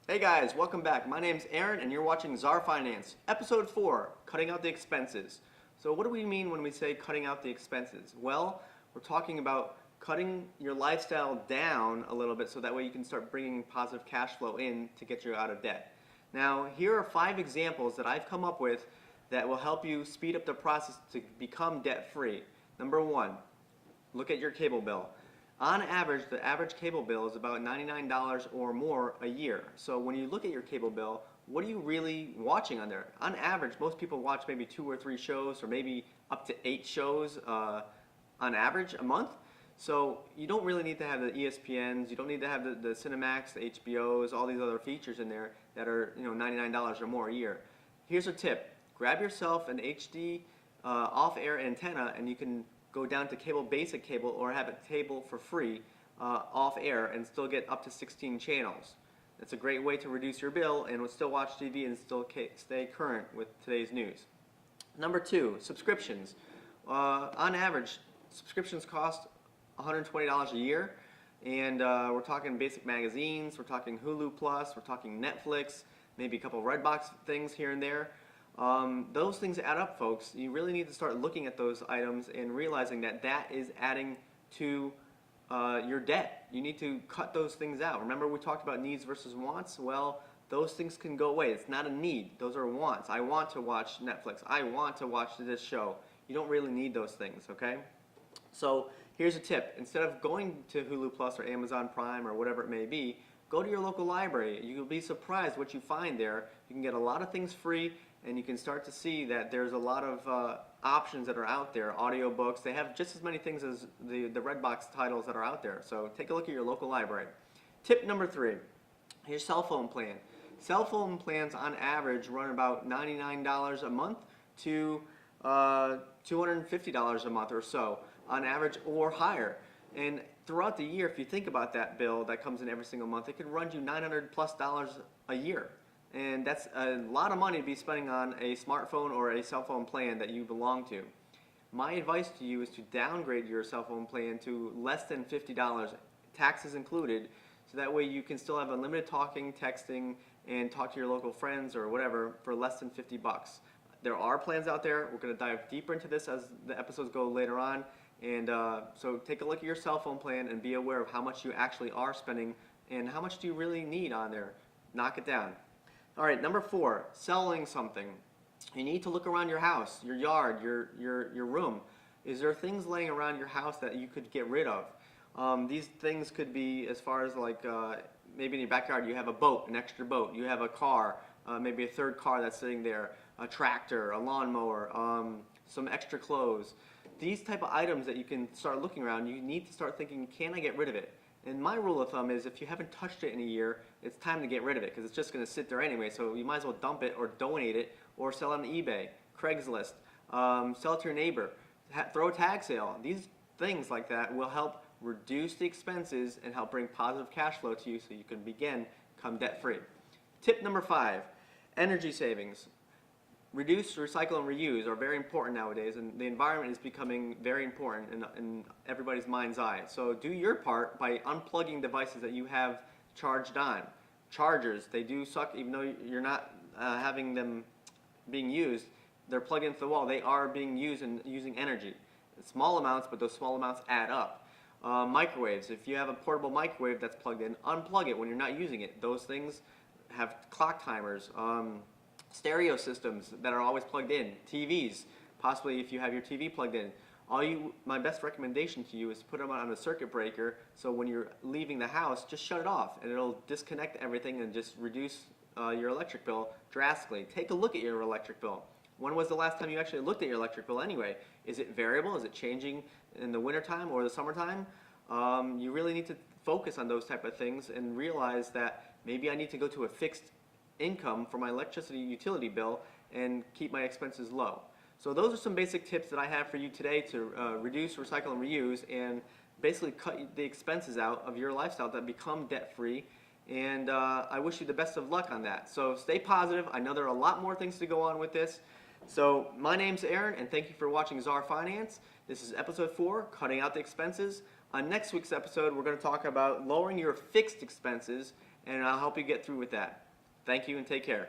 Hey guys, welcome back. My name's Aaron and you're watching Czar Finance, Episode 4, Cutting Out the Expenses. So what do we mean when we say cutting out the expenses? Well, we're talking about cutting your lifestyle down a little bit so that way you can start bringing positive cash flow in to get you out of debt. Now, here are 5 examples that I've come up with that will help you speed up the process to become debt-free. Number 1, look at your cable bill. On average, the average cable bill is about $99 or more a year. So when you look at your cable bill, what are you really watching on there? On average, most people watch maybe 2 or 3 shows or maybe up to 8 shows on average a month. So you don't really need to have the ESPNs, you don't need to have the Cinemax, the HBOs, all these other features in there that are $99 or more a year. Here's a tip. Grab yourself an HD off-air antenna and you can go down to basic cable or have a cable for free off air and still get up to 16 channels. It's a great way to reduce your bill and still watch TV and still stay current with today's news. Number 2, subscriptions. On average, subscriptions cost $120 a year, and we're talking basic magazines, we're talking Hulu Plus, we're talking Netflix, maybe a couple of Redbox things here and there. Those things add up, folks. You really need to start looking at those items and realizing that that is adding to your debt. You need to cut those things out. Remember we talked about needs versus wants? Well, those things can go away. It's not a need. Those are wants. I want to watch Netflix. I want to watch this show. You don't really need those things, okay? So here's a tip. Instead of going to Hulu Plus or Amazon Prime or whatever it may be, go to your local library. You'll be surprised what you find there. You can get a lot of things free, and you can start to see that there's a lot of options that are out there. Audiobooks, they have just as many things as the Redbox titles that are out there. So take a look at your local library. Tip number 3, your cell phone plan. Cell phone plans on average run about $99 a month to $250 a month or so on average or higher. And throughout the year, if you think about that bill that comes in every single month, it could run you $900+ a year. And that's a lot of money to be spending on a smartphone or a cell phone plan that you belong to. My advice to you is to downgrade your cell phone plan to less than $50, taxes included, so that way you can still have unlimited talking, texting, and talk to your local friends or whatever for less than 50 bucks. There are plans out there. We're going to dive deeper into this as the episodes go later on. And so take a look at your cell phone plan and be aware of how much you actually are spending and how much do you really need on there. Knock it down. All right, number 4, selling something. You need to look around your house, your yard, your room. Is there things laying around your house that you could get rid of? These things could be as far as like maybe in your backyard you have a boat, an extra boat. You have a car, maybe a third car that's sitting there, a tractor, a lawnmower, some extra clothes. These type of items that you can start looking around, you need to start thinking, can I get rid of it? And my rule of thumb is if you haven't touched it in a year, it's time to get rid of it because it's just going to sit there anyway. So you might as well dump it or donate it or sell it on eBay, Craigslist, sell it to your neighbor, throw a tag sale. These things like that will help reduce the expenses and help bring positive cash flow to you so you can become debt-free. Tip number 5, energy savings. Reduce, recycle, and reuse are very important nowadays, and the environment is becoming very important in everybody's mind's eye. So do your part by unplugging devices that you have charged on. Chargers, they do suck even though you're not having them being used. They're plugged into the wall. They are being used and using energy. Small amounts, but those small amounts add up. Microwaves, if you have a portable microwave that's plugged in, unplug it when you're not using it. Those things have clock timers. Stereo systems that are always plugged in, TVs, possibly if you have your TV plugged in. My best recommendation to you is to put them on a circuit breaker so when you're leaving the house, just shut it off and it'll disconnect everything and just reduce your electric bill drastically. Take a look at your electric bill. When was the last time you actually looked at your electric bill anyway? Is it variable? Is it changing in the wintertime or the summertime? You really need to focus on those type of things and realize that maybe I need to go to a fixed income for my electricity utility bill and keep my expenses low. So those are some basic tips that I have for you today to reduce, recycle, and reuse and basically cut the expenses out of your lifestyle that become debt-free. And I wish you the best of luck on that. So stay positive. I know there are a lot more things to go on with this. So my name's Aaron and thank you for watching Czar Finance. This is episode 4, Cutting Out the Expenses. On next week's episode, we're going to talk about lowering your fixed expenses and I'll help you get through with that. Thank you and take care.